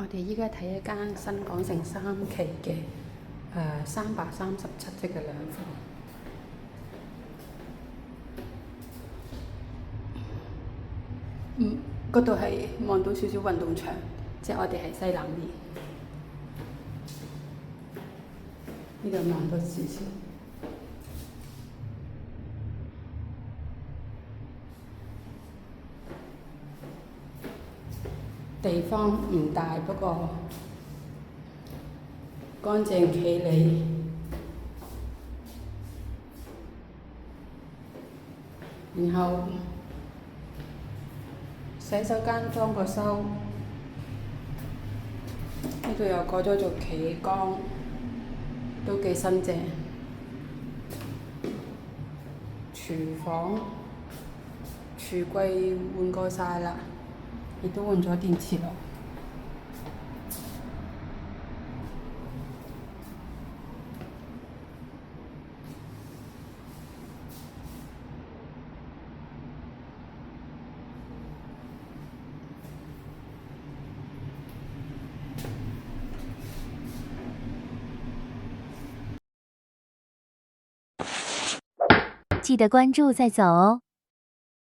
我哋依家睇一間新港城3期嘅337呎嘅兩房。嗰度係望到少少運動場，即係我哋係西南面。呢度望到少少。地方唔大，不過乾淨企理。然後洗手間裝個修，呢度又改咗做企缸，都幾新淨。廚房櫥櫃換過晒啦，亦都換咗電磁爐。記得關注再走哦。